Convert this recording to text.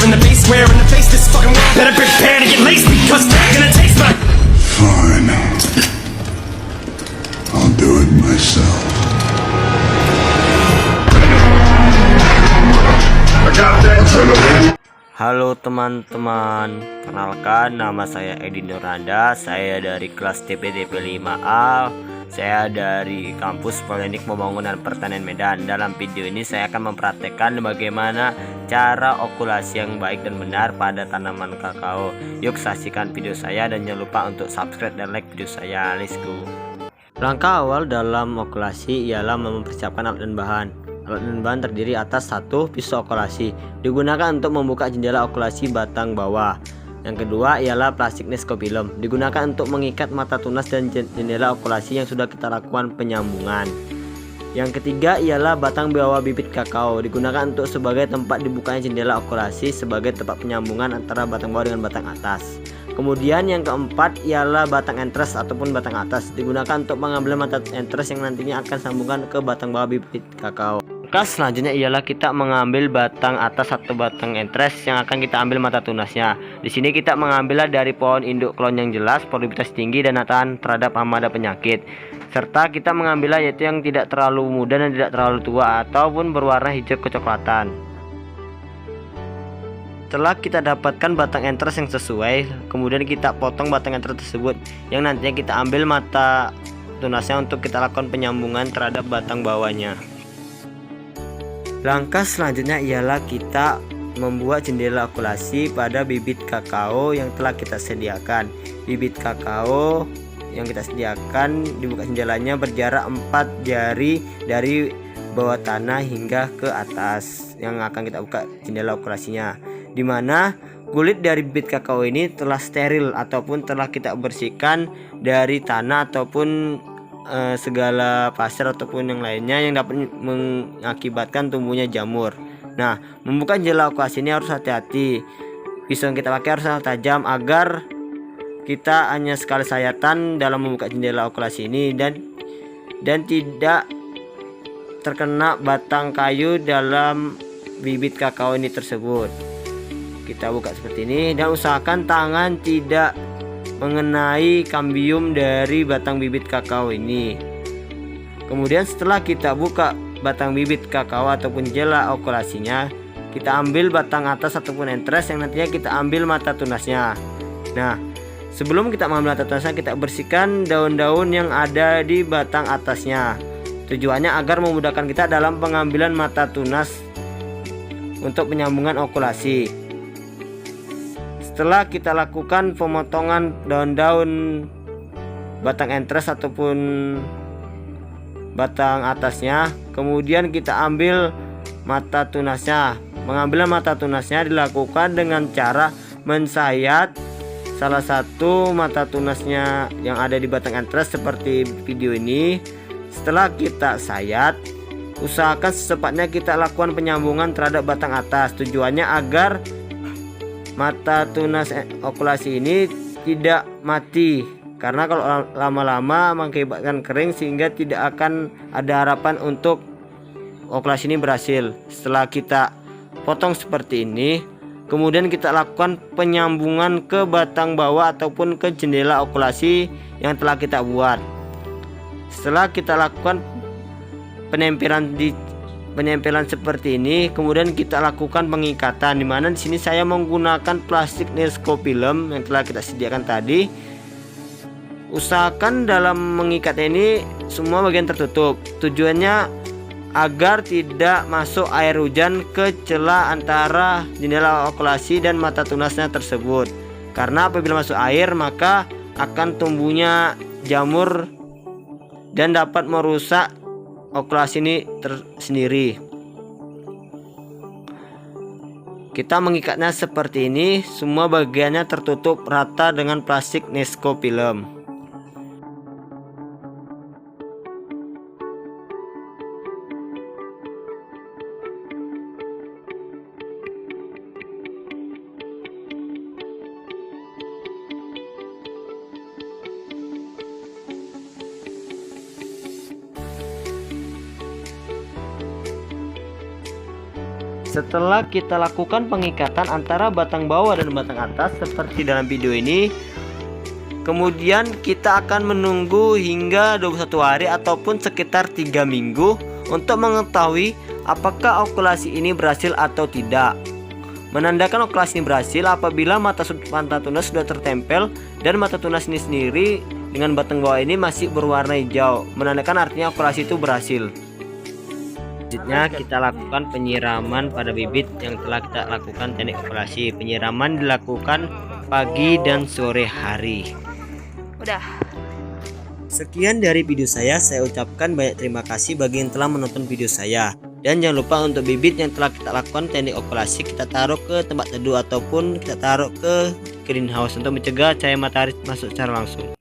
in the face, square in the face, this fucking world better prepare to get laced because they're gonna taste my. Fine. I'll do it myself. Halo teman-teman, kenalkan nama saya Edi Nuranda. Saya dari kelas TPDP 5A. Saya dari kampus Politeknik Pembangunan Pertanian Medan. Dalam video ini saya akan mempraktekkan bagaimana cara okulasi yang baik dan benar pada tanaman kakao. Yuk saksikan video saya dan jangan lupa untuk subscribe dan like video saya. Let's go. Langkah awal dalam okulasi ialah mempersiapkan alat dan bahan. Alat dan bahan terdiri atas 1. Pisau okulasi, digunakan untuk membuka jendela okulasi batang bawah. Yang kedua ialah plastik neskopilem, digunakan untuk mengikat mata tunas dan jendela okulasi yang sudah kita lakukan penyambungan. Yang ketiga ialah batang bawah bibit kakao, digunakan untuk sebagai tempat dibukanya jendela okulasi sebagai tempat penyambungan antara batang bawah dengan batang atas. Kemudian yang keempat ialah batang entres ataupun batang atas, digunakan untuk mengambil mata entres yang nantinya akan sambungkan ke batang bawah bibit kakao. Langkah selanjutnya ialah kita mengambil batang atas atau batang entres yang akan kita ambil mata tunasnya. Di sini kita mengambilnya dari pohon induk klon yang jelas, produktivitas tinggi dan tahan terhadap hama dan penyakit. Serta kita mengambilnya yaitu yang tidak terlalu muda dan tidak terlalu tua ataupun berwarna hijau kecoklatan. Setelah kita dapatkan batang entres yang sesuai, kemudian kita potong batang entres tersebut yang nantinya kita ambil mata tunasnya untuk kita lakukan penyambungan terhadap batang bawahnya. Langkah selanjutnya ialah kita membuat jendela okulasi pada bibit kakao yang telah kita sediakan. Bibit kakao yang kita sediakan dibuka jendelanya berjarak 4 jari dari bawah tanah hingga ke atas yang akan kita buka jendela okulasinya, dimana kulit dari bibit kakao ini telah steril ataupun telah kita bersihkan dari tanah ataupun segala pasir ataupun yang lainnya yang dapat mengakibatkan tumbuhnya jamur. Nah, membuka jendela okulasi ini harus hati-hati. Pisau yang kita pakai harus tajam agar kita hanya sekali sayatan dalam membuka jendela okulasi ini dan tidak terkena batang kayu dalam bibit kakao ini tersebut. Kita buka seperti ini dan usahakan tangan tidak mengenai kambium dari batang bibit kakao ini. Kemudian setelah kita buka batang bibit kakao ataupun jendela okulasinya, kita ambil batang atas ataupun entres yang nantinya kita ambil mata tunasnya. Nah, sebelum kita mengambil mata tunasnya, kita bersihkan daun-daun yang ada di batang atasnya. Tujuannya agar memudahkan kita dalam pengambilan mata tunas untuk penyambungan okulasi. Setelah kita lakukan pemotongan daun-daun batang entres ataupun batang atasnya, kemudian kita ambil mata tunasnya. Mengambil mata tunasnya dilakukan dengan cara mensayat salah satu mata tunasnya yang ada di batang entres seperti video ini. Setelah kita sayat, usahakan secepatnya kita lakukan penyambungan terhadap batang atas. Tujuannya agar mata tunas okulasi ini tidak mati, karena kalau lama-lama mengakibatkan kering sehingga tidak akan ada harapan untuk okulasi ini berhasil. Setelah kita potong seperti ini, kemudian kita lakukan penyambungan ke batang bawah ataupun ke jendela okulasi yang telah kita buat. Setelah kita lakukan penempelan seperti ini, kemudian kita lakukan pengikatan, dimana di sini saya menggunakan plastik neskopilem yang telah kita sediakan tadi. Usahakan dalam mengikat ini semua bagian tertutup. Tujuannya agar tidak masuk air hujan ke celah antara jendela okulasi dan mata tunasnya tersebut. Karena apabila masuk air maka akan tumbuhnya jamur dan dapat merusak okulasi ini tersendiri. Kita mengikatnya seperti ini, semua bagiannya tertutup rata dengan plastik neskopilem. Setelah kita lakukan pengikatan antara batang bawah dan batang atas seperti dalam video ini, kemudian kita akan menunggu hingga 21 hari ataupun sekitar 3 minggu untuk mengetahui apakah okulasi ini berhasil atau tidak. Menandakan okulasi ini berhasil apabila mata tunas sudah tertempel dan mata tunas ini sendiri dengan batang bawah ini masih berwarna hijau, menandakan artinya okulasi itu berhasil. Selanjutnya kita lakukan penyiraman pada bibit yang telah kita lakukan teknik okulasi. Penyiraman dilakukan pagi dan sore hari. Udah. Sekian dari video saya ucapkan banyak terima kasih bagi yang telah menonton video saya. Dan jangan lupa untuk bibit yang telah kita lakukan teknik okulasi kita taruh ke tempat teduh ataupun kita taruh ke greenhouse untuk mencegah cahaya matahari masuk secara langsung.